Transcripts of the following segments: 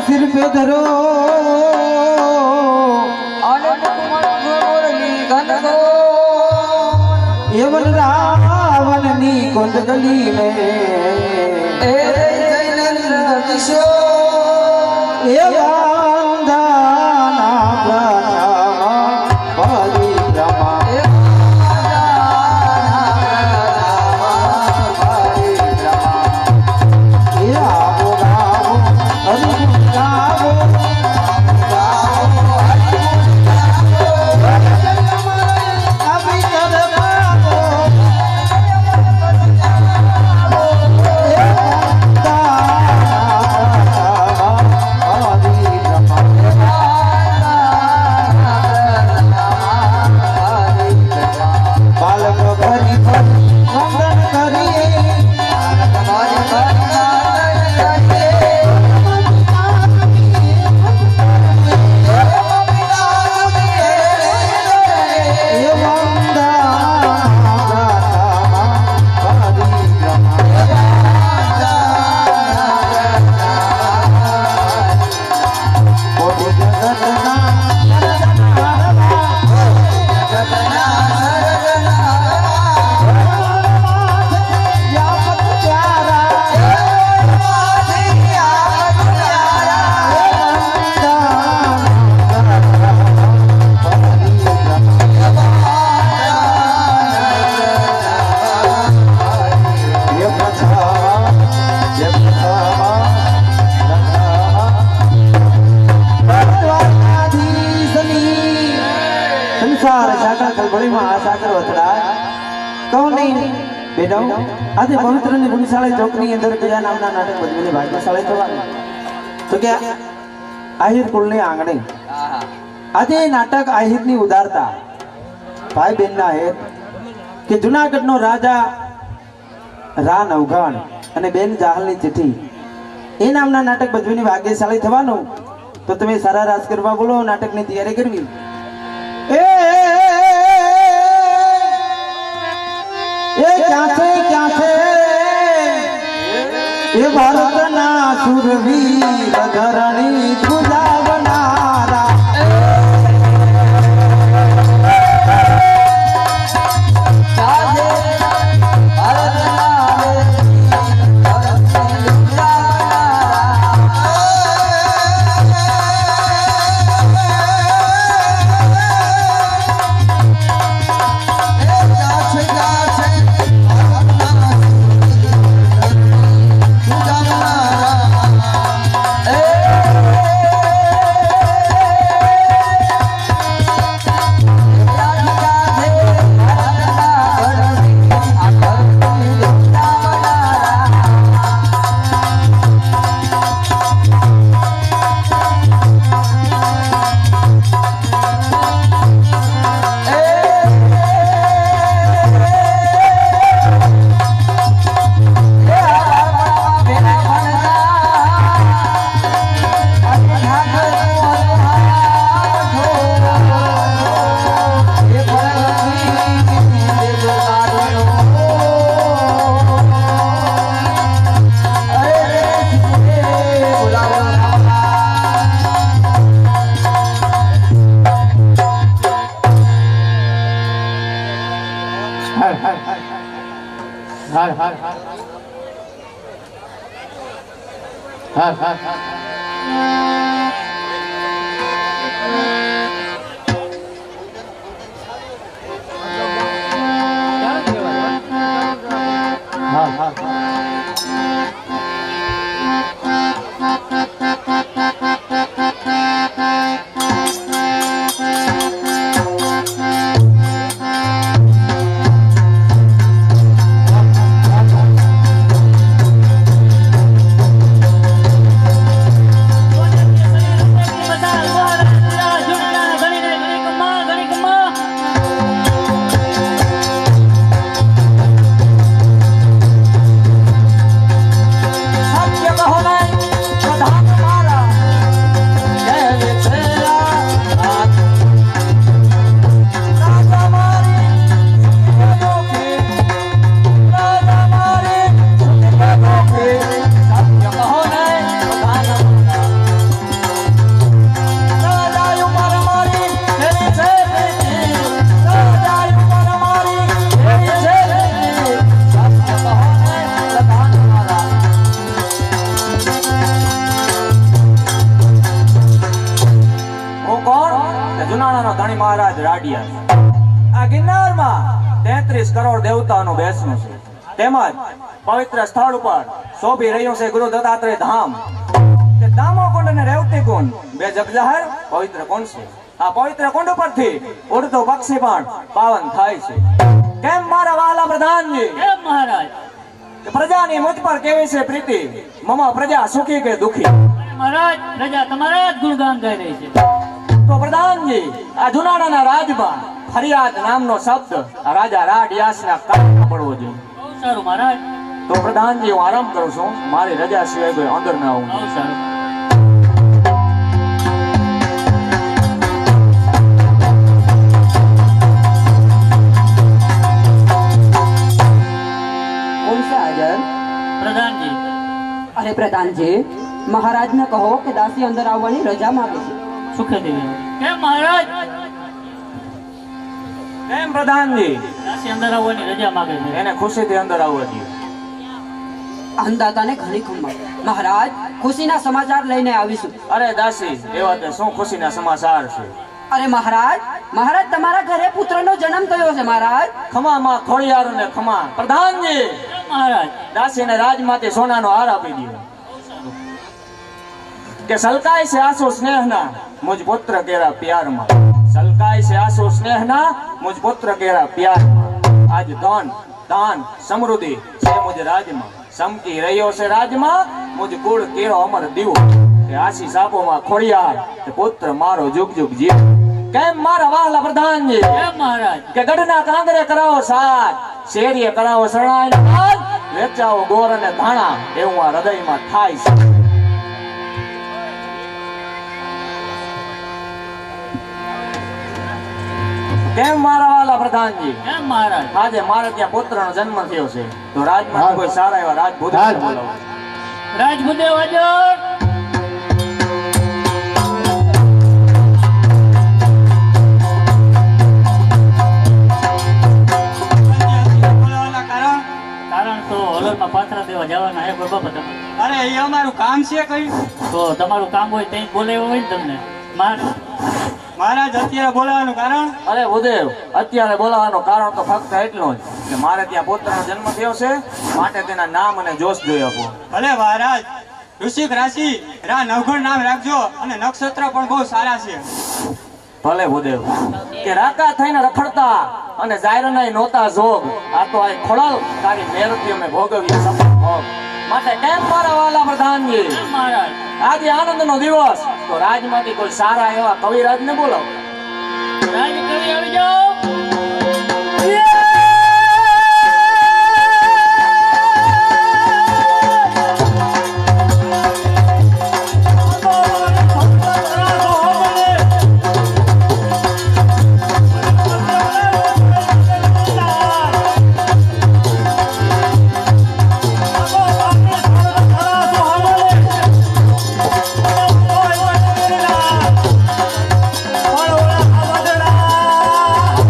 सिर पे धरो यमन रावण नी कुंड गली में ये वंदना प्रणाम परिक्रमा આજે પવિત્રની ગુણશાળી ચોકની અંદર કયા નામના નાટક ભજવીને ભાગ્યશાળી થવાનું તો કે આહિર કુળને આંગણે આજે નાટક આહિરની ઉદારતા ભાઈ બહેનના હેત કે જુનાગઢનો રાજા રા નવઘણ અને બેન જાહલની ચિઠ્ઠી એ નામના નાટક ભજવીને ભાગ્યશાળી થવાનું તો તમે સારા રાસ કરવા બોલો નાટકની તૈયારી કરવી क्या थे ये भारत ना सुरवीर धरणी ध्वजा बनारा જુનાણાનો ધણી મહારાજ રાડિયા છે. આ ગિરનારમાં 33 કરોડ દેવતાઓનું બેસણું છે. તેમજ પવિત્ર સ્થળ ઉપર શોભી રહ્યું છે ગુરુ દત્તાત્રેય ધામ. તે દામો કુંડ અને રેવતી કુંડ બે જગજાહેર પવિત્ર કુંડ છે. આ પવિત્ર કુંડ ઉપરથી ઉડતું પક્ષી પણ પાવન થાય છે. કેમ મારા વહાલા પ્રધાનજી? કેમ મહારાજ? કે પ્રજાની મુજ પર કેવી છે પ્રીતિ? મમ પ્રજા સુખી કે દુખી? અરે મહારાજ, પ્રજા તમારા જ ગુણગાન ગાઈ રહી છે. તો પ્રધાનજી, આ જુનાણાના રાજમાં ફરિયાદ નામનો શબ્દ આ રાજા રાડિયાસના કાનમાં પડવો જોઈએ. બહુ સારું મહારાજ, તો પ્રધાનજી હું આરામ કરું છું. મારી રજા સિવાય કોઈ અંદર ના આવું. બહુ સારું. कौन सा आजर? પ્રધાનજી, अरे प्रधानजी, महाराज ने कहो कि दासी अंदर આવવાની રજા માંગે છે. સુખે દેવી. કેમ મહારાજ? કેમ પ્રધાનજી? દાસી અંદર આવવાની રજા માંગે છે. એને ખુશીથી અંદર આવવા દો. અન્નદાતાને ઘણી ખમ્મા. મહારાજ, ખુશીના સમાચાર લઈને આવીશું. અરે દાસી, એવા તે શું ખુશીના સમાચાર છે? અરે મહારાજ, મહારાજ તમારા ઘરે પુત્રનો જન્મ થયો છે મહારાજ. ખમા માં ખોડિયાર ને ખમા. પ્રધાનજી, કેમ મહારાજ? દાસીને રાજમાંથી સોનાનો હાર આપી દો. કે સલકાય છે આંસુ સ્નેહના મુજ પુત્ર કેરા પ્યારમાં. સલકાય છે આંસુ સ્નેહના મુજ પુત્ર કેરા પ્યારમાં. આજ ધન દાન સમૃદ્ધિ છે મુજ રાજમાં. સમકી રહ્યો છે રાજમાં મુજ કુળ કેરો અમર દીવો. કે આશીષ આપોમાં ખોડિયાર તે પુત્ર મારો જુગ જુગ જીવ. કેમ મારા વહાલા પ્રધાનજી? કેમ મહારાજ? કે ગઢના કાંગરે કરાવો સાથ, શેરીએ કરાવો શરણાઈનો નાદ, વેચાવો ગોર અને ધાણા એવું આ હૃદયમાં થાય છે. કેમ મારા વાલા પ્રધાનજી? કેમ મહારાજ? આજે મારે ત્યાં પુત્રનો જન્મ થયો છે, તો રાજમાં કોઈ સારા એવા રાજપૂત બોલાવો. રાજભુદેવ હાજર. કારણ તો હલોલમાં પાથરા દેવા જવાના હે કોઈ બાબત. અરે એ અમારું કામ છે કઈ. તો તમારું કામ હોય ત્યાં બોલાવ્યો હોય ને તમને. મહારાજ અત્યારે બોલાવાનું કારણ? અરે ભૂદેવ, અત્યારે બોલાવાનું કારણ તો ફક્ત એટલું જ કે મારે ત્યાં પુત્રનો જન્મ થયો છે, માટે તેના નામ અને જોશ જોઈ આપો. ભલે મહારાજ, વૃશ્ચિક રાશિ રા નવઘણ નામ રાખજો અને નક્ષત્ર પણ બહુ સારા છે. ભલે ભૂદેવ. કે રાકા થઈને રખડતા અને જાયરનાય નોતા જોગ, આ તો આ ખોળલ તારી મેરથી અમે ભોગવીએ સફળ ભોગ. માટે કેમ મારા વાલા પ્રધાનજી? કેમ મહારાજ? આજે આનંદનો દિવસ, તો રાજમાંથી કોઈ સારા એવા કવિરાજને બોલાવો. રાજકવિ આવી જાઓ.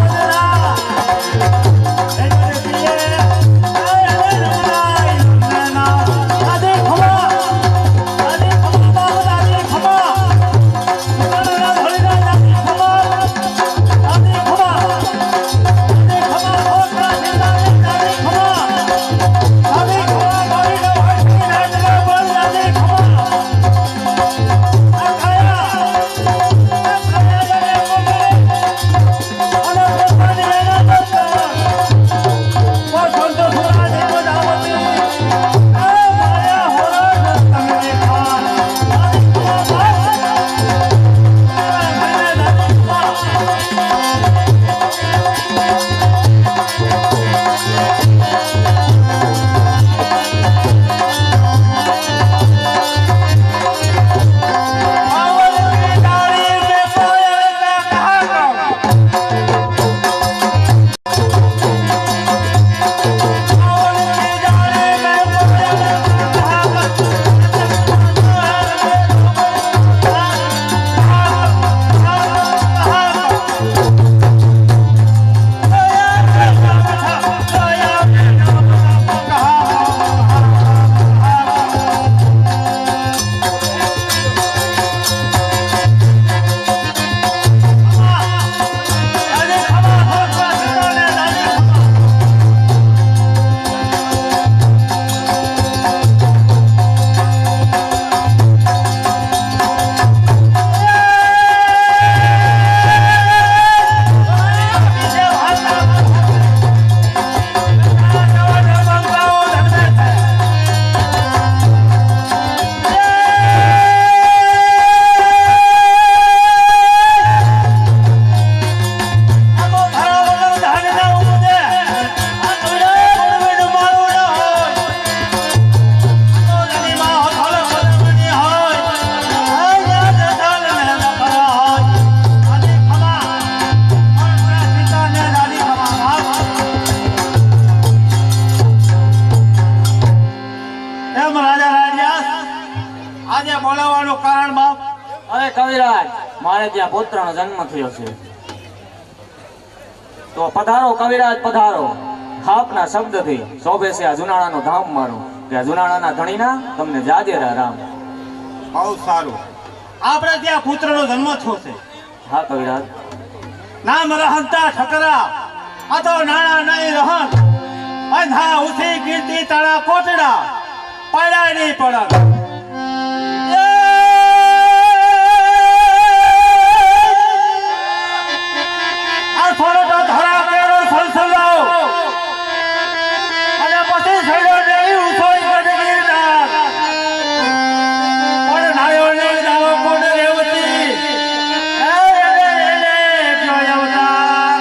ઓલા મારે ત્યાં પુત્રનો જન્મ થયો છે. તો પધારો કવિરાજ પધારો. થાપના શબ્દથી શોભે છે આ જુનાળાનો ધામ મારું, કે આ જુનાળાના ધણીના તમને જાજેરા રામ. બહુ સારું. આપણે ત્યાં પુત્રનો જન્મ થયો છે. હા કવિરાજ. નામ રહંતા ઠકરા, આ તો નાણા નહીં રહન. અંધા ઉઠી કીર્તિ તારા કોટડા, પડ્યા નહીં પડક. આ થોડો તો ધરા કેરો સલસલાવ, અને પછી છેડો નહીં ઉછોઈ ગઢગીરનાર. પણ નાયો નહીં દાવો કોડ રેવતી, એને જોય અવતાર.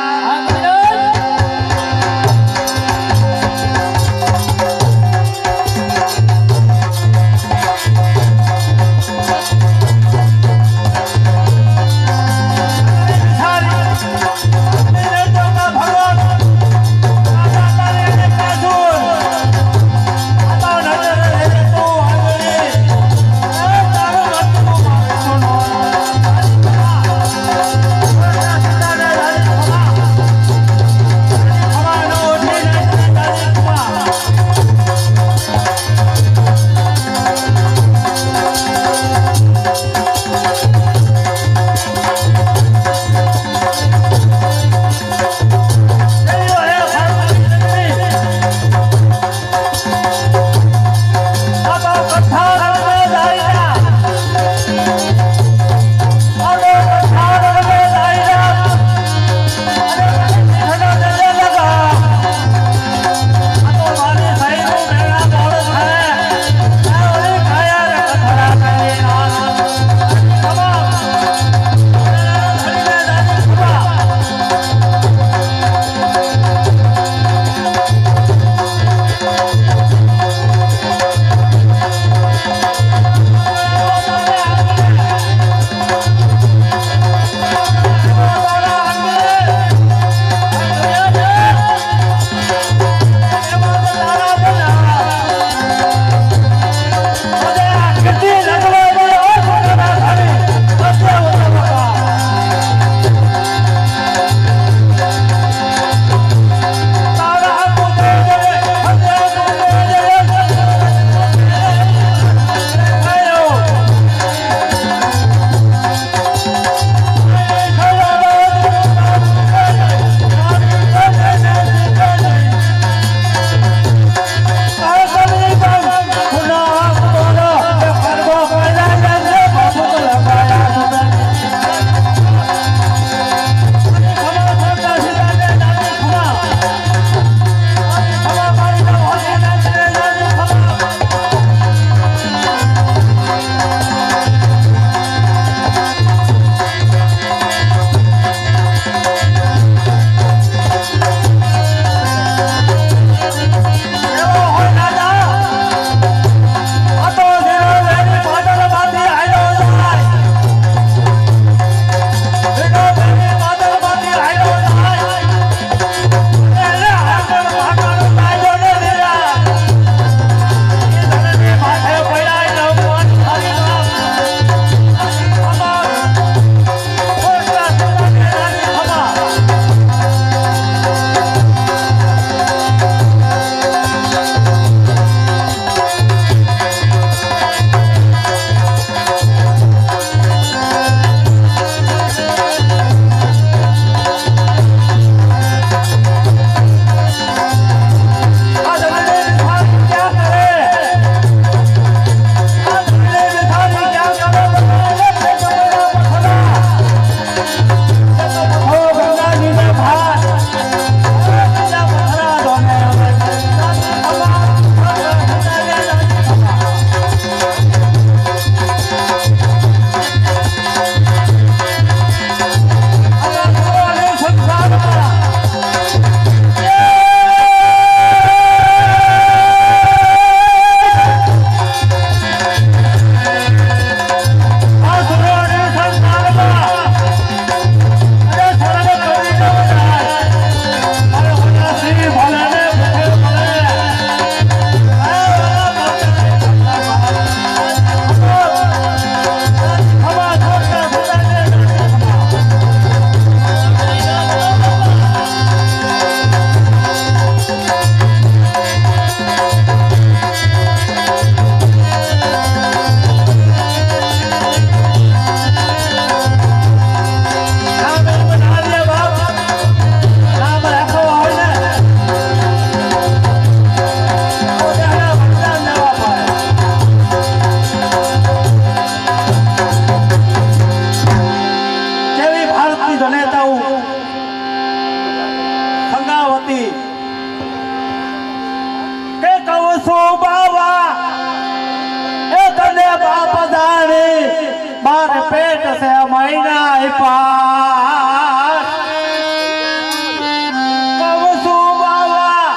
મારી જનેતાઓ સંગાવતી કે કહું છું બાવા એ તને બાપ જાણી મારે પેટ છે મહિના પાસ કહું છું બાવા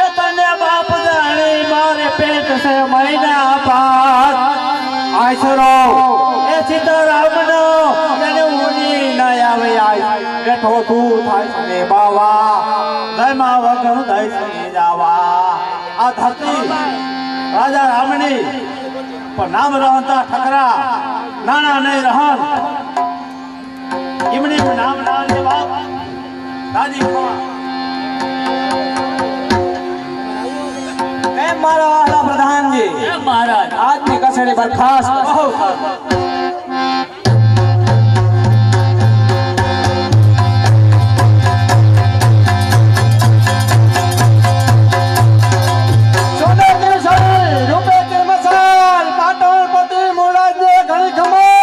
એ તને બાપ જાણી મારે પેટ છે મહિના પાસ આશરો એ સીતારામનો તેને ઉની ન આવે આય બેઠો તું થાય ને બાવા જયમાં વગર દઈસની જાવા આ ધરતી રાજા રામની પણ નામ રહતા ઠકરા નાના નહીં રહન એમની નામ ના બાપ દાદી એમ મારા વાલા પ્રધાનજી એમ મહારાજ આજની કસેડી બરખાસ્ત કરો. સોને કેસરી રૂપે કિરમસાલ પાટણ પતિ મોરાજે ઘણી ખમા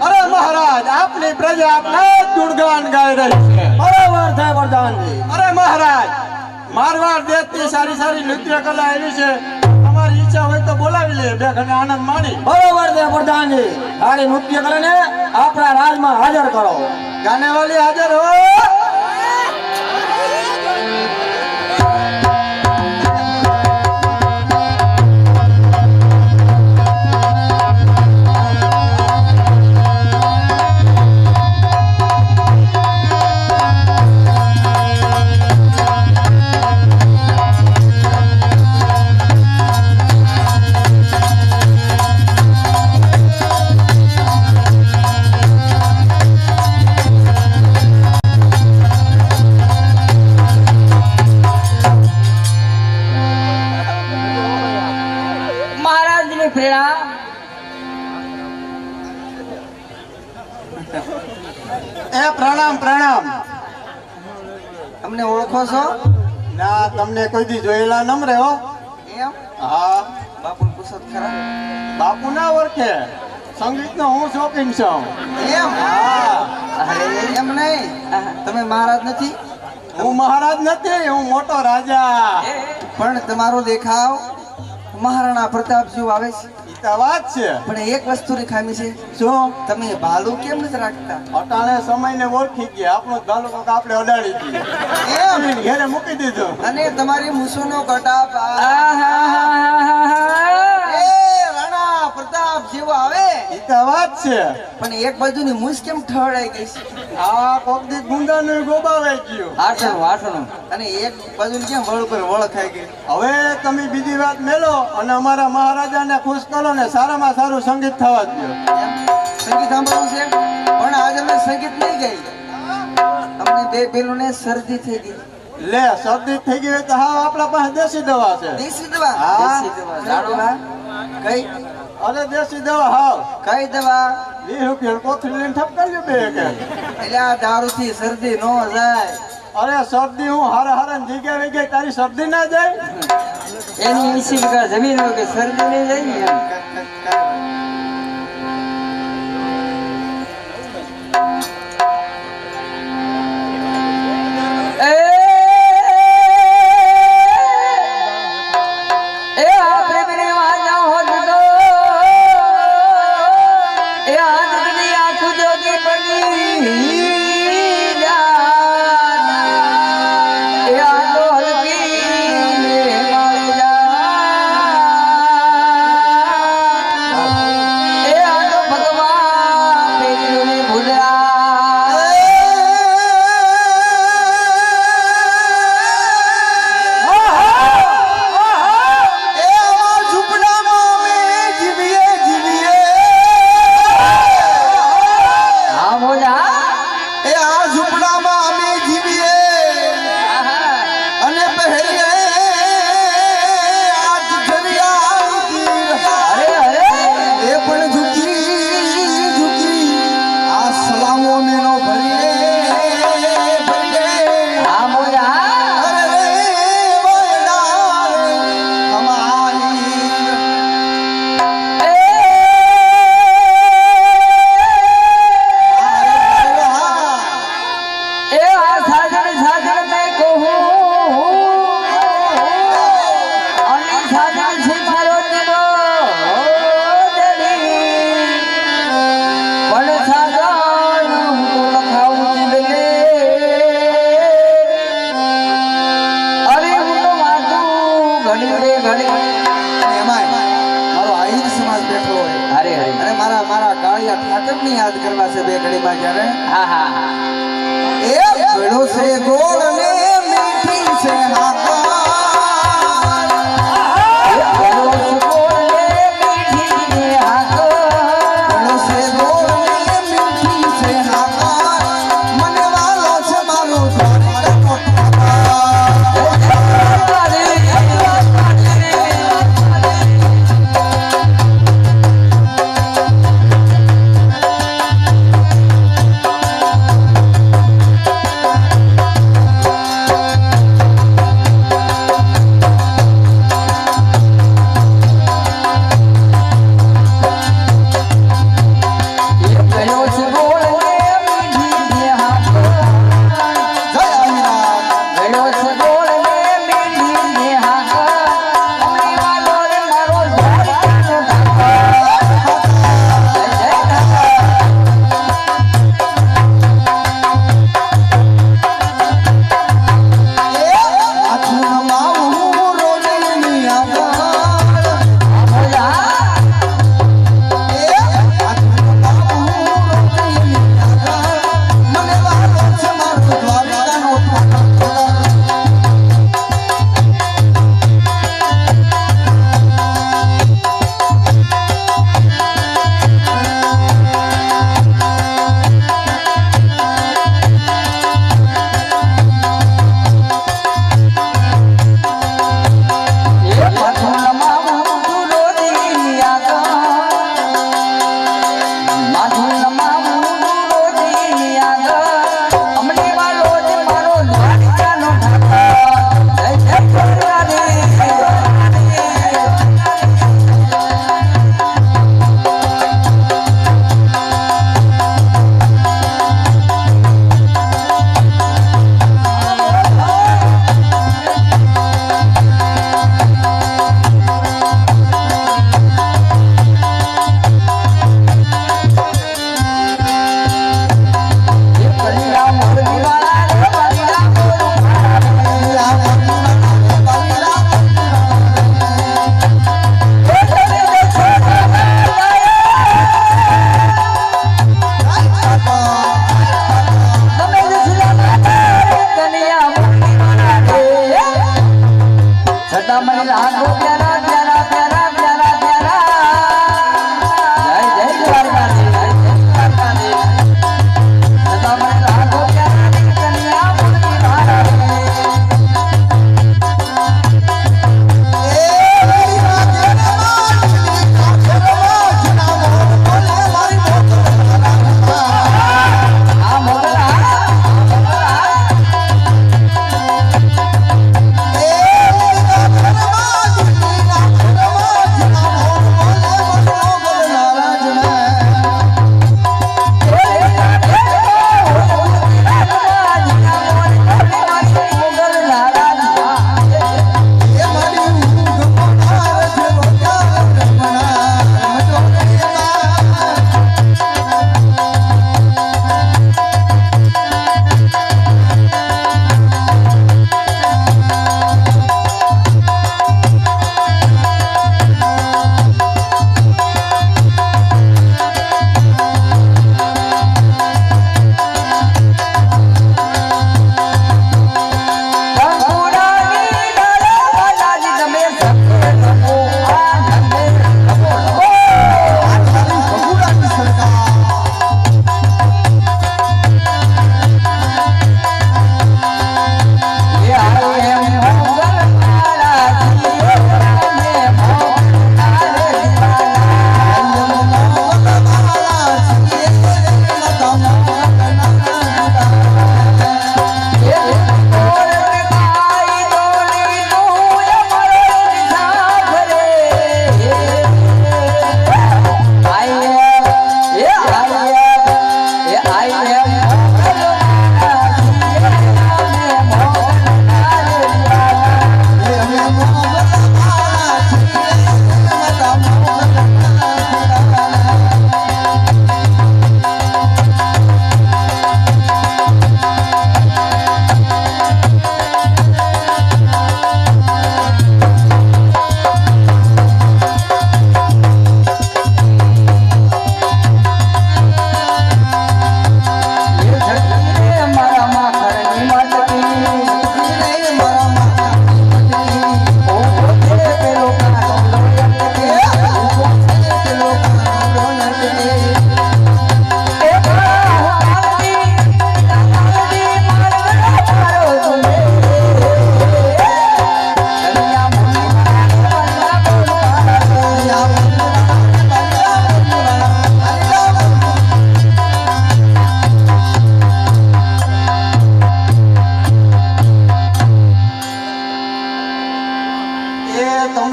અરે મહારાજ આપની પ્રજા આપના ગુણગાન ગાઈ રહી છે. બરોબર છે પ્રધાનજી. અરે મહારાજ મારવાડ દેશની સારી સારી નૃત્ય કલા આવી છે. તમારી ઈચ્છા હોય તો બોલાવી લે બે ઘણા આનંદ માણી. બરોબર છે પ્રધાનજી. સારી નૃત્ય કરીને આપણા રાજમાં હાજર કરો. ગાનેવાલી હાજર હો. મહારાજની પ્રેરણા એ પ્રણામ પ્રણામ. અમને ઓળખો છો? ના તમને કોઈ દી જોયેલા નમરે હો. એમ હા બાપુ પૂછો તો ખરા. બાપુ ના ઓળખે. સંગીતનો હું શોખીન છું. એમ હા અરે એમ નહીં, તમે મહારાજ નથી? હું મહારાજ નથી, હું મોટો રાજા. પણ તમારો દેખાવ મહારાણા પ્રતાપ જેવો આવે છે. ઈ તો વાત છે. પણ એક વસ્તુની ખામી છે. શું તમે ભાલું કેમ નથી રાખતા? અટાણે સમયને ઓળખી ગયા. આપણો ગાલો કોક આપણે અડાડી દીધી. એમ ઘેરે મૂકી દીધું. અને તમારી મૂછોનો કટાપ એ રાણા પ્રતાપ જેવો આવે, ઈ તો વાત છે. પણ એક બાજુની મૂછ કેમ ઠળાઈ ગઈ છે? આ કોક દી ગુંદાનું ગોબાવાઈ ગયું. આઠણું અને એક બાજુની કેમ વળ પર વળ ખાઈ ગઈ? હવે તમે બીજી વાત મેલો અને અમારા મહારાજાને ખુશ કરો ને સારામાં સારું સંગીત થવા દો. એમ? સંગીત સાંભળવું છે, પણ આજે અમે સંગીત નહીં ગઈ. અમને બે બેલોને શરદી થઈ ગઈ. લે શરદી થઈ ગઈ હોય તો હા આપણા પાસે દેશી દવા છે. દેશી દવા? હા. દેશી દવા. જાડો કઈ અરે દેશી દવા હાવ કઈ દવા? 20 રૂપિયા કોથળી લઈને ઠપકારજો બે કે. એટલે આ દારૂથી શરદી નો જાય. અરે શરદી હું હારા હારા જગ્યા વહી ગઈ તારી શરદી ના જાય. એની 80 વીઘા જમીન હોય કે શરદી નહીં જાય ને એમ. એ આ પ્રેમીની સાજા છે મારો દીવો પણ સાજાનું લખાવું દિલને અરે હું તો વાતું ઘણી રે ઘણી એમાંય મારો આહિર સમાજ બેઠો હોય અરે અરે અને મારા કાળિયા ઠાકરની યાદ કરવા છે બે ઘડીમાં જ્યારે હા હા એ ભેળો છે ગોળ ને મીઠી છે હાકા ભેળો છે ગોળ ને મીઠી છે હાકા મને વાલો છે મારો દ્વારકાનો ઠાકર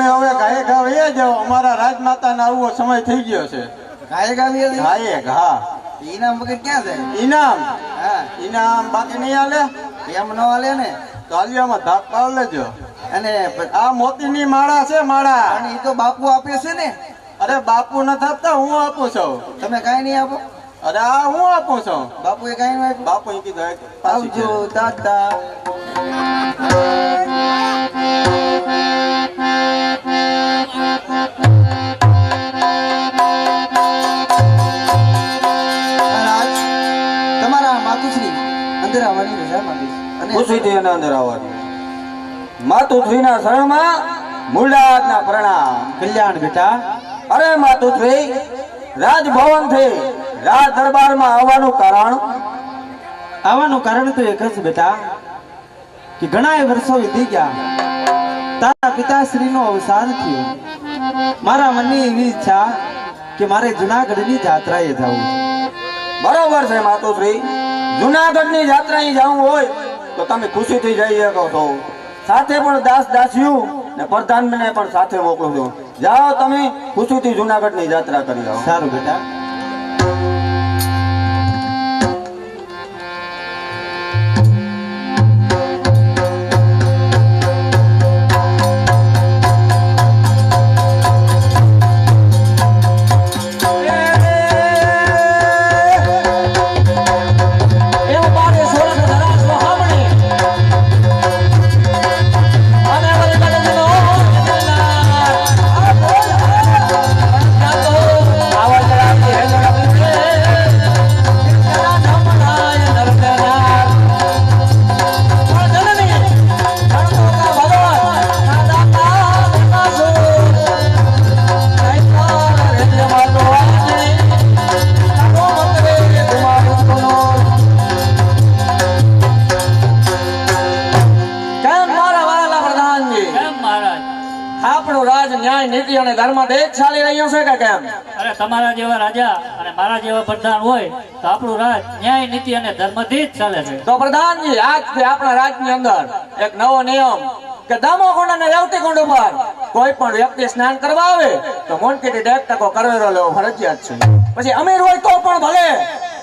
તમે હવે ગાયે ઘા વયા જાઓ, અમારા રાજમાતાના આવવો સમય થઈ ગયો છે. ગાયક આવી હતી? ગાયે ઘા ઈનામ વગર ક્યાં જાય? ઇનામ હા, ઇનામ બાકી નહીં હાલે એમ ન હાલે ને. તો હાલિયામાં ધાક પાડ લેજો. અને આ મોતીની માળા છે, માળા. પણ ઈ તો બાપુ આપે છે ને. અરે બાપુ નથી આપતા, હું આપું છું. તમે કાંઈ નહીં આપો? અરે આ હું આપું છું. બાપુએ કાંઈ નહીં આપ્યું? બાપુ કીધું પાછી આવજો દાદા. મહારાજ, તમારા માતુશ્રી અંદર આવવાની રજા માંગે છે. અને ખુશીથી એના અંદર આવવાનું. માતુશ્રીના શરણમાં મૂળાતના પ્રણામ. કલ્યાણ બેટા. અરે માતુશ્રી, રાજભવનથી રાજ દરબારમાં આવવાનું કારણ? આવવાનું કારણ તો એક જ બેટા કે ઘણા વર્ષો વીતી ગયા, તારા પિતાશ્રીનો અવસાન થયું. મારા મનની એવી ઈચ્છા કે મારે જુનાગઢની જાત્રાએ જવું. બરોબર છે માતુશ્રી, જુનાગઢની જાત્રાએ જવું હોય તો તમે ખુશીથી જઈ શકો છો. સાથે પણ દાસ દાસીઓ ને પ્રધાનને પણ સાથે મોકલું છું. જાઓ તમે ખુશીથી જુનાગઢની જાત્રા કરી જાઓ. સારું બેટા. આપણું રાજ ન્યાય નીતિ અને ધર્મ દેશ ચાલી રહ્યો છે કે કેમ? અરે તમારા જેવા રાજા અને મારા જેવા પ્રધાન હોય તો આપણું રાજ ન્યાય નીતિ અને ધર્મથી જ ચાલે છે. તો પ્રધાનજી, આજથી આપણા રાજની અંદર એક નવો નિયમ કે દામોકુંડ અને રેવતીકુંડ ઉપર કોઈ પણ વ્યક્તિ સ્નાન કરવા આવે તો મોનકીથી 1% કરવેરો લેવો ફરજિયાત છે. પછી અમીર હોય તો પણ ભલે,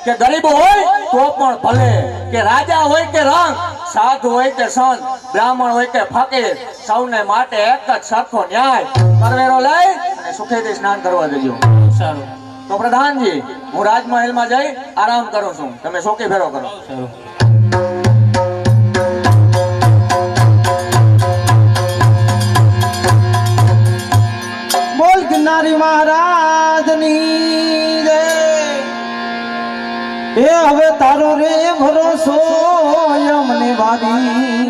કે ગરીબ હોય તો પણ ભલે, કે રાજા હોય કે રંગ, સાધુ હોય કે સંત, બ્રાહ્મણ હોય કે ફકીર, સૌને માટે એક જ સરખો ન્યાય કરવેરો લઈ અને સુખેથી સ્નાન કરવા દેજો. સારું. તો પ્રધાનજી, હું રાજમહેલમાં જઈ આરામ કરું છું, તમે શોકી ફેરો કરો. સારું. બોલ કિનારી મહારાજની જય. એ હવે તારો રે ભરોસો યમને વાદી,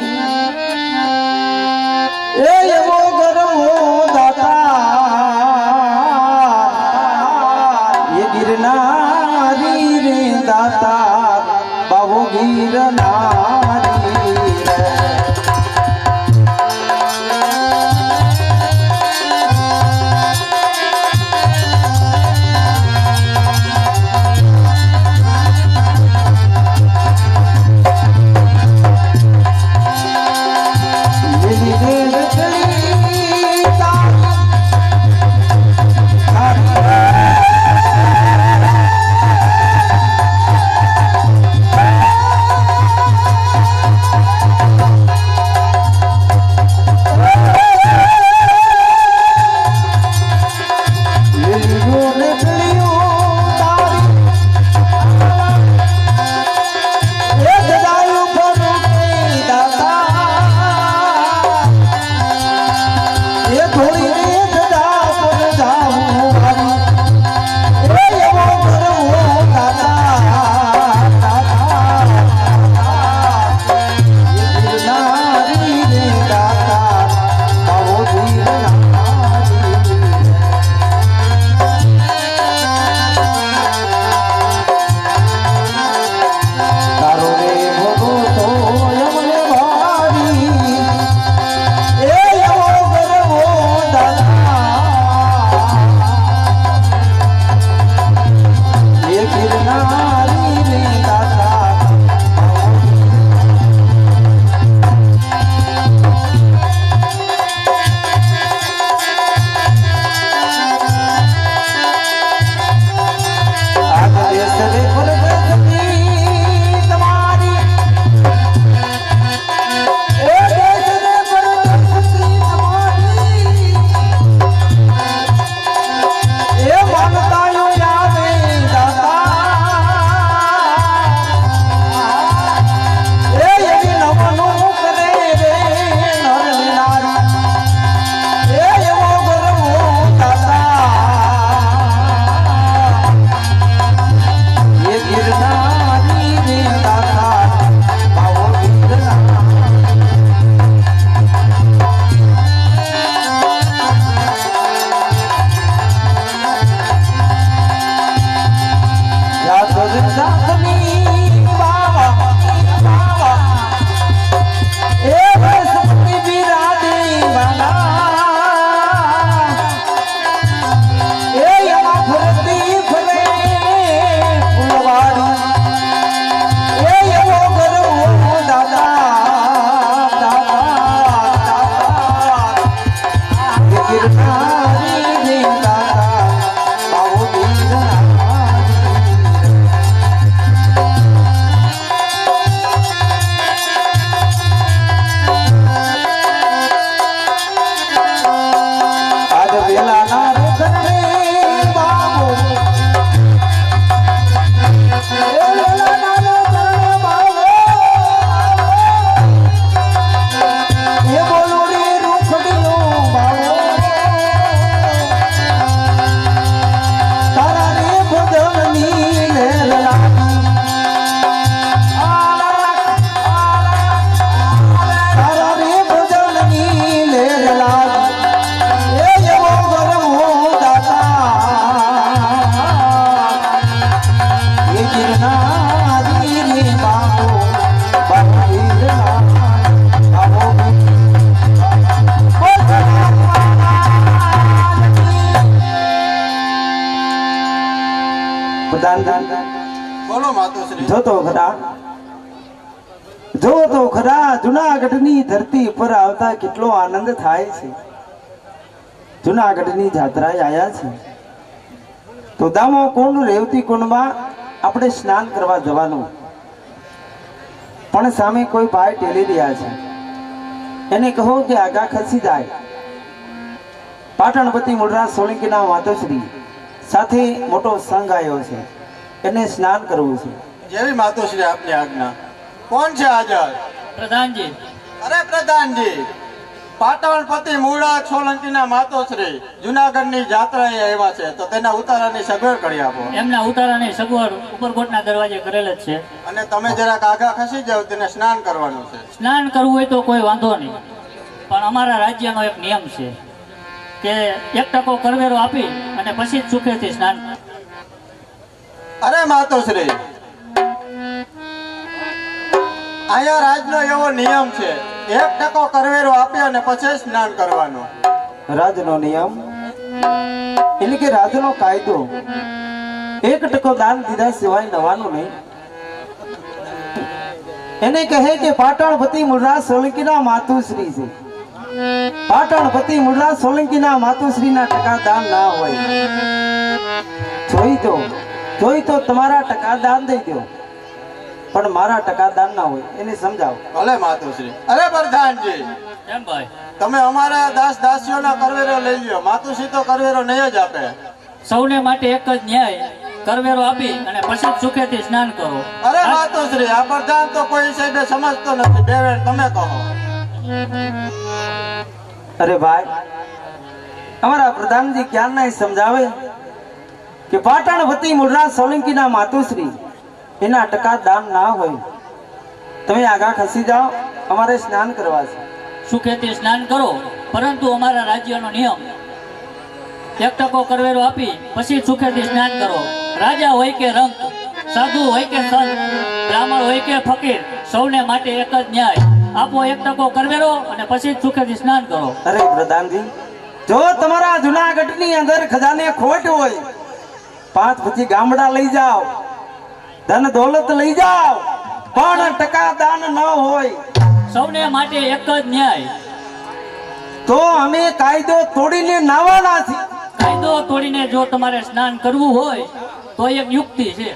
એ એવો ગરવો દાતા, એ ગિરનારી રે દાતા, બાવો ગિરનારી રે. ગિરનારી રે દાદા આવો ગિરનારી આજ વેલા ના રખડે બાબો એ વેલા ના રખડે બાબો એ બોલો રે રૂખડીઓ બાબો તારા રે ભજનની લહેર લાગી તારા રે ભજનની લહેર લાગી એ એવો ગરમો દાતા એ ગિરનારી રે બાબો બાબો ગિરનારી બાબો બોલો માતુશ્રી. જો તો ખરા જુનાગઢની ધરતી પર આવતા કેટલો આનંદ થાય છે. જુનાગઢની જાત્રાએ આયા છે તો દામો કુંડ રેવતી કુંડમાં આપણે સ્નાન કરવા જવાનું, પણ સામે કોઈ ભાઈ ટેલી રહ્યા છે. એને કહો કે આગા ખસી જાય. પાટણપતિ મૂળરાજ સોલંકીના માતોશ્રી સાથે મોટો સંઘ આવ્યો છે, એને સ્નાન કરવું છે. જેવી માતુશ્રી આપની આજ્ઞા. કોણ છે હાજર? પ્રધાનજી, અરે પ્રધાનજી, પાટણપતિ મૂળરાજ સોલંકીના માતોશ્રી જુનાગઢની જાત્રાએ આવ્યા છે, તો તેના ઉતારાની સગવડ કરી આપો. એમના ઉતારાની સગવડ ઉપરકોટના દરવાજે કરેલ જ છે. અને તમે જરાક આગા ખસી જાવ, તેને સ્નાન કરવાનું છે. સ્નાન કરવું હોય તો કોઈ વાંધો નહીં, પણ અમારા રાજ્યનો એક નિયમ છે કે 1% કરવેરો આપી અને પછી જ સુખેથી સ્નાન. અરે માતોશ્રી, અહીંયા રાજનો એવો નિયમ છે, 1% કરવેરો આપી અને પછી સ્નાન કરવાનું. રાજનો નિયમ એટલે કે રાજનો કાયદો, 1% દાન દીધા સિવાય નવાનું નહીં. એને કહે કે પાટણપતિ મૂળરાજ સોલંકીના માતુશ્રી છે. પાટણપતિ મૂળરાજ સોલંકીના માતુશ્રીના ટકા દાન ના હોય. જોઈ તો તમારા ટકા દાન દઈ દો, પણ મારા ટકા દાન ના હોય. એને સમજાવો. ભલે માતુશ્રી. અરે પ્રધાનજી, એમ ભાઈ, તમે અમારા દાસ દાસીઓના કરવેરો લઈ લ્યો. માતુશ્રી તો કરવેરો નહીં જ આપે. સૌને માટે એક જ ન્યાય, કરવેરો આપી અને પછી જ સુખેથી સ્નાન કરો. અરે માતુશ્રી, આ પ્રધાન તો કોઈ સાહેબે સમજતો નથી. બે વેળ તમે કહો. અરે ભાઈ, અમારા પ્રધાનજી ક્યાં ના સમજાવે કે પાટણપતિ મૂળરાજ સોલંકીના માતુશ્રી એના ટકા દાન ના હોય. તમે આગા ખસી જાઓ, અમારે સ્નાન કરવા છે. સુખેથી સ્નાન કરો, પરંતુ અમારા રાજ્યનો નિયમ 1% કરવેરો આપી પછી સુખેથી સ્નાન કરો. રાજા હોય કે રંક, સાધુ હોય કે સંત, બ્રાહ્મણ હોય કે ફકીર, સૌને માટે એક જ ન્યાય. આપો 1% કરવેરો અને પછી જ સુખેથી સ્નાન કરો. અરે પ્રધાનજી, જો તમારા જુનાગઢની અંદર ખજાને ખોટ હોય, 5 પછી ગામડા લઈ જાઓ, ધન દોલત લઈ જાઓ, પણ ટકા દાન ન હોય સૌને માટે એક જ ન્યાય. તો અમે કાયદો તોડીને નાવાના છીએ. કાયદો તોડીને જો તમારે સ્નાન કરવું હોય તો એક યુક્તિ છે.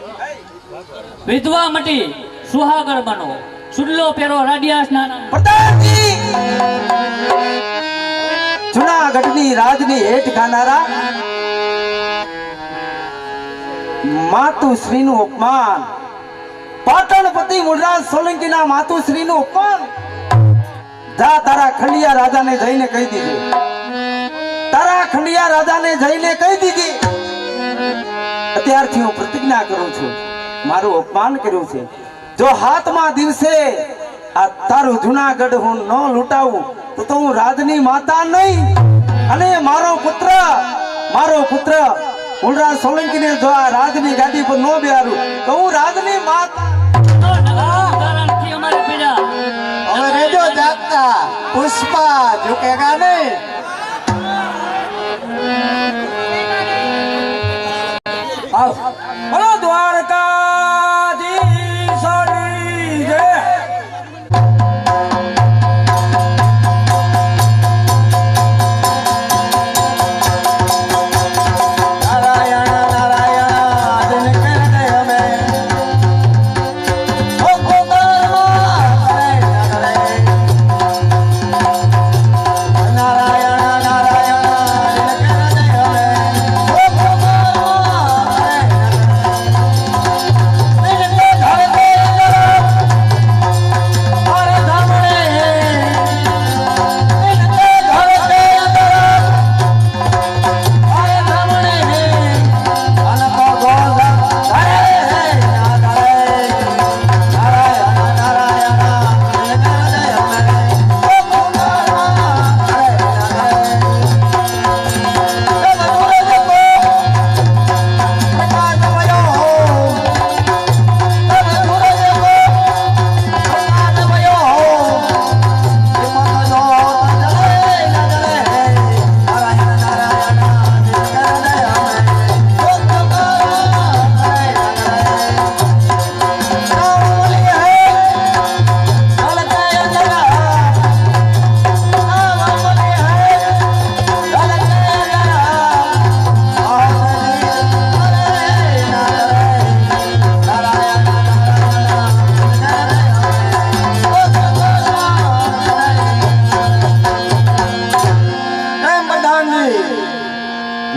વિધવા મટી સુહાગર બનો, સુડલો પહેરો રાડિયા સ્નાન. પ્રધાનજી, જુનાગઢની રાજની હેઠ ખાનારા માતુશ્રીનું અપમાન, પાટણપતિ મૂળરાજ સોલંકીના માતુશ્રીનું અપમાન. જા તારા ખંડિયા રાજાને જઈને કહી દીધી. તારા ખંડિયા રાજાને જઈને કહી દીધી. અત્યારથી હું પ્રતિજ્ઞા કરું છું, મારું અપમાન કર્યું છે. જો 7મા દિવસે આ તારું જુનાગઢ હું ન લૂંટાવું તો હું રાજની માતા નહીં. અને મારો પુત્ર મૂળરાજ સોલંકીને જો આ રાજની ગાદી પર ન બેહારું તો હું રાજની માતા. હવે રેજો જાગતા, પુષ્પા ઝુકેગા નહીં. બોલો દ્વારકાધીશની જય.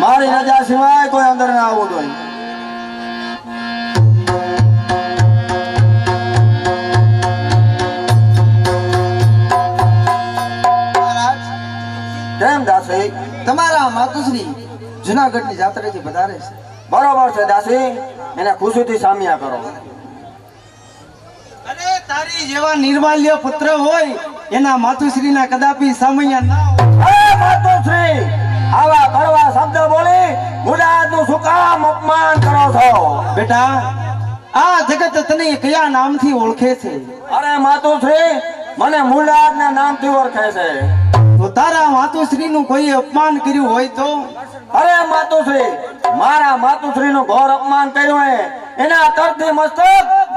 મારી રજા સિવાય કોઈ અંદર ના આવવું જોઈએ. મહારાજ, કેમ દાસી? તમારા માતુશ્રી જુનાગઢની જાત્રાથી પધારે છે. બરોબર છે દાસી, એને ખુશીથી સામ્યા કરો. અરે તારી જેવા નિર્માલ્ય પુત્ર હોય એના માતુશ્રીના કદાપી સામૈયા ના હોય. અરે માતુશ્રી, આવા કડવા શબ્દ બોલી મુરાદનું શું કામ અપમાન કરો છો? બેટા, આ જગત તને કયા નામથી ઓળખે છે? અરે માતુશ્રી, મને મુરાદના નામથી ઓળખે છે. તો તારા માતુશ્રીનું કોઈ અપમાન કર્યું હોય તો? અરે માતુશ્રી, મારા માતુશ્રીનું ઘોર અપમાન કર્યું હે, એના તરથી મસ્તક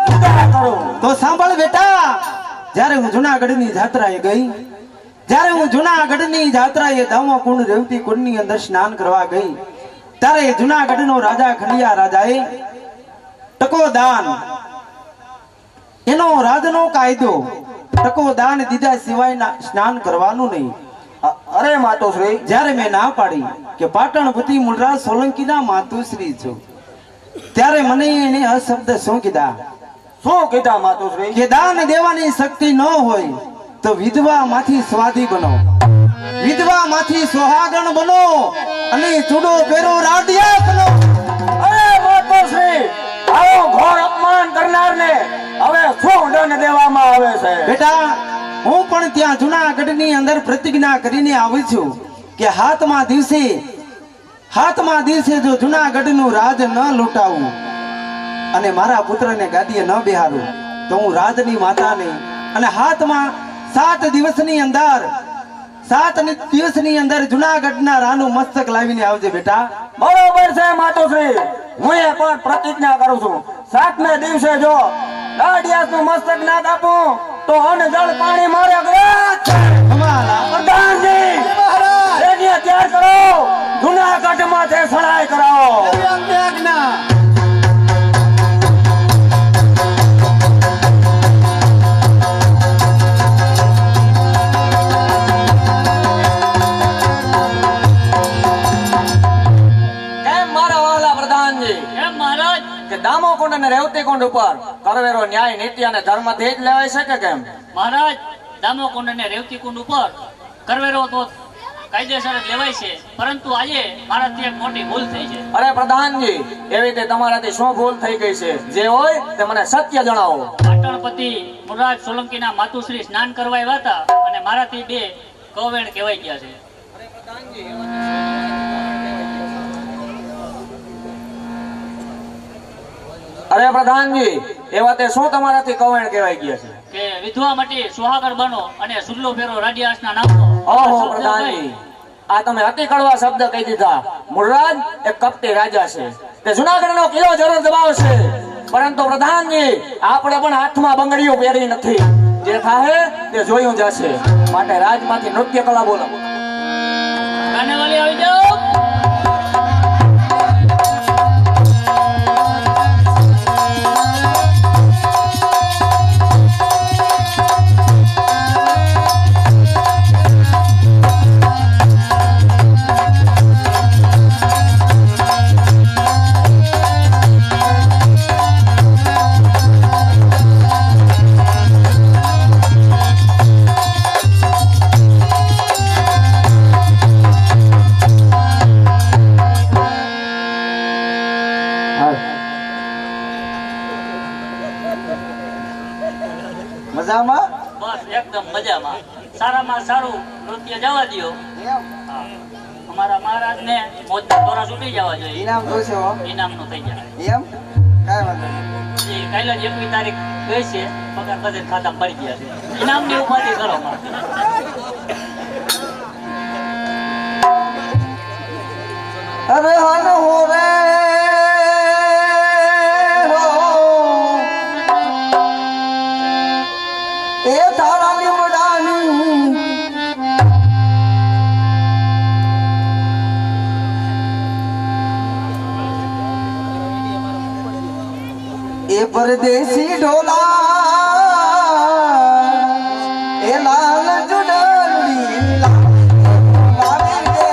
જુદા કરું. તો સાંભળ બેટા, જ્યારે હું જુનાગઢની જાત્રાએ ગઈ, જ્યારે હું જુનાગઢની જાત્રાએ દામા કુંડ રેવતી કુંડની અંદર સ્નાન કરવા ગઈ, ત્યારે જુનાગઢનો રાજા ખંડિયા રાજાએ ટકો દાન, એનો રાજનો કાયદો, ટકો દાન દીધા સિવાય સ્નાન કરવાનું નહીં. અરે માતુશ્રી, જ્યારે મેં ના પાડી કે પાટણપતિ મૂળરાજ સોલંકીના માતુશ્રી છું, ત્યારે મને એને અશબ્દ શું કીધા? શું કીધા માતુશ્રી? કે દાન દેવાની શક્તિ ન હોય તો વિધવા માંથી સ્વાધી બનો, વિધવા માંથી સોહાગણ બનો અને ચૂડો પહેરો રાડિયા બનો. અરે માતુશ્રી, આવો ઘોર અપમાન કરનારને હવે શું દંડ દેવામાં આવે છે? બેટા, હું પણ ત્યાં જુનાગઢની અંદર પ્રતિજ્ઞા કરીને આવી છું કે હાથમાં દિવસે જો જુનાગઢનું રાજ ન લૂંટાવું અને મારા પુત્રને ગાદીએ ન બેહારું તો હું રાજની માતાને અને હાથમાં 7 દિવસની અંદર જુનાગઢના રાનું મસ્તક લાવીને આવજે બેટા. બરોબર છે માતુશ્રી, હું એ પણ પ્રતિજ્ઞા કરું છું. 7મે દિવસે જો રાડિયાસનું મસ્તક ના કાપું તો અન્ન જળ પાણી મારે અગ્રજ છે. પ્રધાનજી, એને તૈયાર કરો, જુનાગઢમાં તે સળાઈ કરાવો. કેમ મારા વાલા પ્રધાનજી? એમ મહારાજ, કે દામોકુંડ અને રેવતીકુંડ ઉપર કરવેરો ન્યાય નીતિ અને ધર્મ થી જ લેવાય છે કે કેમ? મહારાજ, દામોકુંડ અને રેવતીકુંડ ઉપર કરવેરો તો કાયદેસર જ લેવાય છે, પરંતુ આજે મારાથી એક મોટી ભૂલ થઈ છે. અરે પ્રધાનજી, એવી રીતે તમારાથી શું ભૂલ થઈ ગઈ છે? જે હોય તે મને સત્ય જણાવો. પાટણપતિ મૂળરાજ સોલંકીના માતુશ્રી સ્નાન કરવા આવ્યા હતા અને મારાથી 2 કવેણ કહેવાઈ ગયા છે. અરે પ્રધાનજી, એવા તે શું તમારાથી કવેણ કહેવાઈ ગયા છે? કે વિધવા માટે સુહાગર બનો અને સુલ્લો ફેરો રાડિયાસના નામનો. ઓહો પ્રધાનજી, આ તમે અતિ કડવા શબ્દ કહી દીધા. મૂળરાજ એક કપટી રાજા છે, તે જુનાગઢનો કિલ્લો જરૂર દબાવશે, પરંતુ પ્રધાનજી આપણે પણ હાથમાં બંગડીઓ પહેરી નથી. જે થાય તે જોયું જશે. માટે રાજમાંથી નૃત્ય કલા બોલો. કાનેવાલી આવી જાઓ. મજામાં? બસ એકદમ મજામાં. સારામાં સારું નૃત્ય જવા દ્યો. હા. અમારા મહારાજને મોજના દોરા છૂટી જવા જોઈએ. ઇનામ જોશે હો. ઇનામનું થઈ જાય. એમ કાંઈ વાંધો નહીં. કાલે જ 21 તારીખ ગઈ છે, પગાર બધે ખાતામાં પડી ગયા છે. ઇનામની ઉપાધિ કરો માં. અરે હન હો રે હો એ તારા લીમડાની એ પરદેશી ઢોલા એ લાલ જુડલી લાવી દે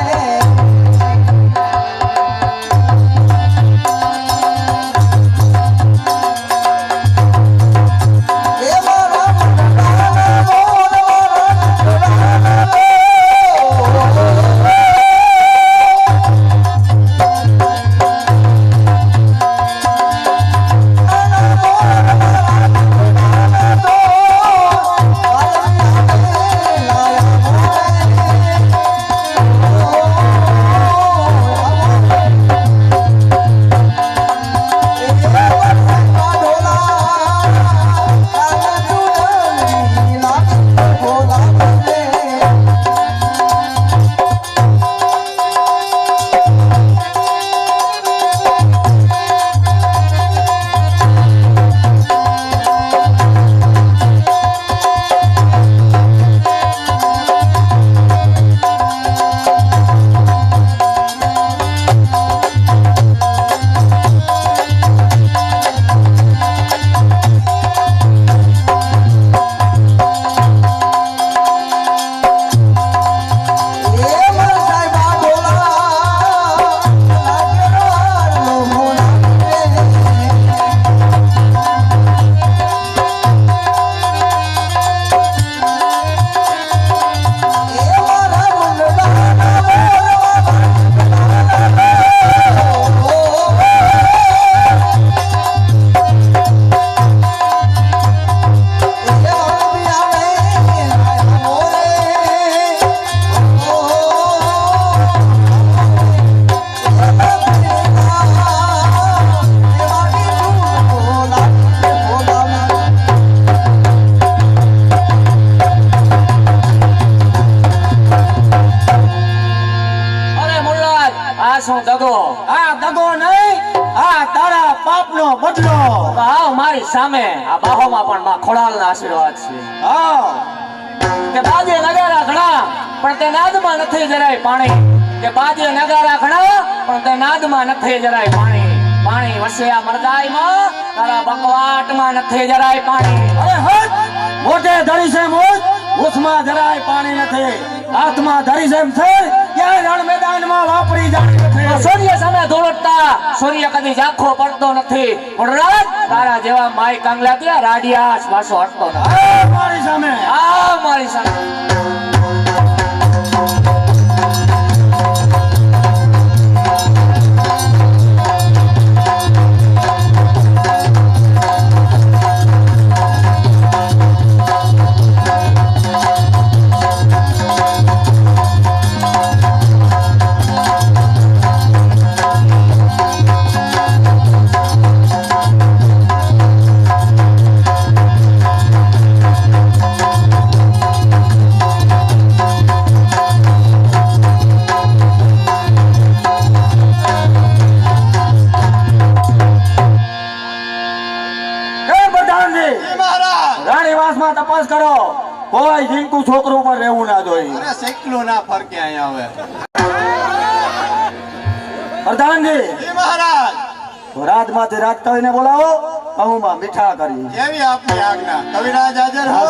દગો. આ દગો નહીં, આ તારા પાપનો બદલો. તો આવ મારી સામે. આ બાહોમાં પણ માં ખોડાલના આશીર્વાદ છે. આવ. કે બાજે નગારા ઘણા પણ તે નાદમાં નથી જરાય પાણી. કે બાજે નગારા ઘણા પણ તે નાદમાં નથી જરાય પાણી. પાણી વસે આ મરદાઈમાં, તારા બકવાટમાં નથી જરાય પાણી. અરે હટ! મોઢે ધરી છે મોજ, ઉસમાં જરાય પાણી નથી. હાથમાં ધરી છે એમ છે, ક્યાંય રણ મેદાનમાં વાપરી જાય નથી. સૂર્ય સામે ધોળટતા સૂર્ય કદી ઝાંખો પડતો નથી. વનરાજ, તારા જેવા માય કાંગલા ત્યાં રાડિયા પાછો હટતો નથી. આ મારી સામે. આ મારી સામે. રાણીવાસમાં તપાસ કરો, કોઈ જીનકુ છોકરું પર રહેવું ના જોઈએ. અરે સેકલું ના ફરકે અહીંયા હવે. પ્રધાનજી, જી મહારાજ. રાજમાંથી રાજ કવિને બોલાવો, કહુંમાં મીઠા કરી. કેવી આપની આજ્ઞા. કવિરાજ હાજર હો.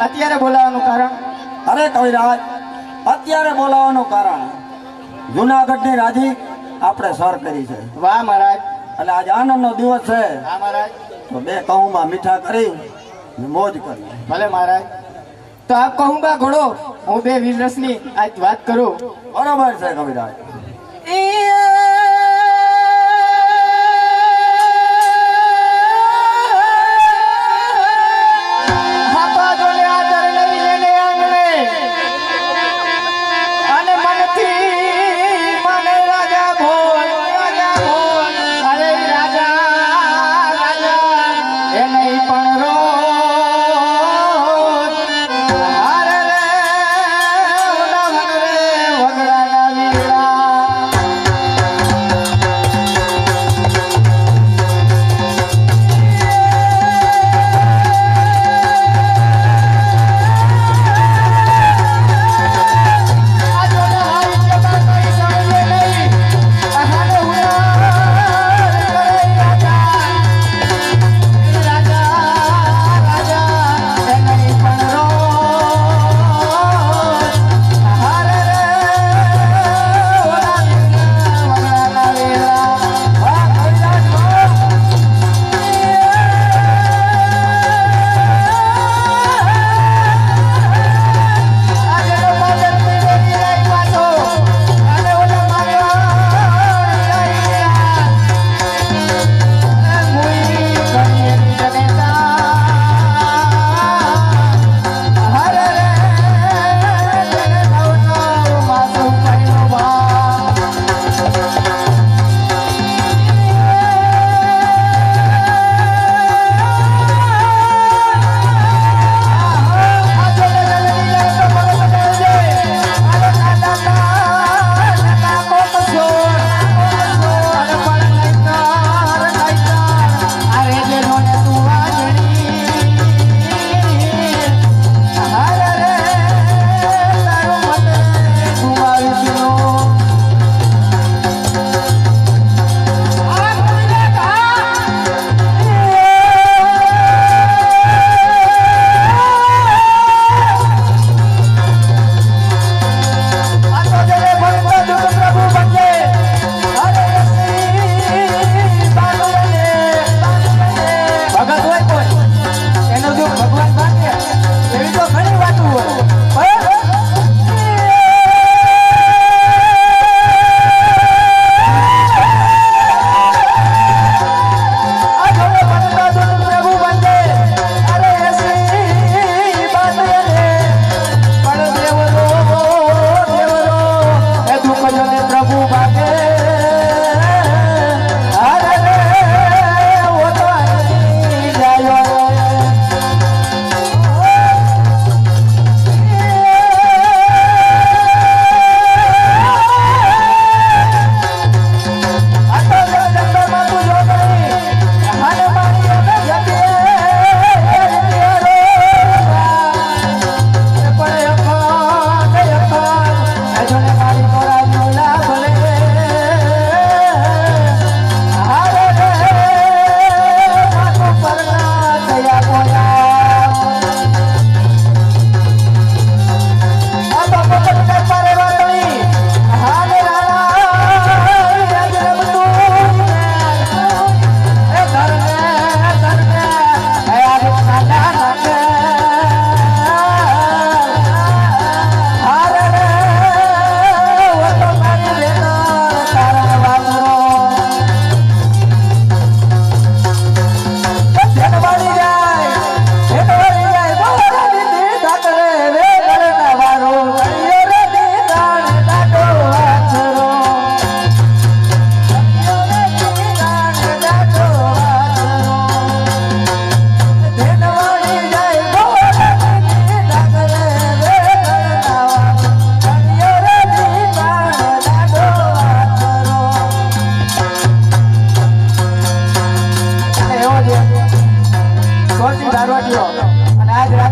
અત્યારે બોલાવવાનું કારણ? અરે કવિરાજ, અત્યારે બોલાવવાનું કારણ જુનાગઢની રાજી આપણે સર કરી છે. વાહ મહારાજ. એટલે આજે આનંદનો દિવસ છે. હા મહારાજ. તો બે કહુંમાં મીઠા કરી મોજ કરી. ભલે મહારાજ. તો આપ કહુંગા ઘોડો, હું બે વીરરસની આજ વાત કરું. બરોબર છે કવિરાજ.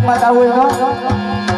નાટકમાં ગાવું હોય તો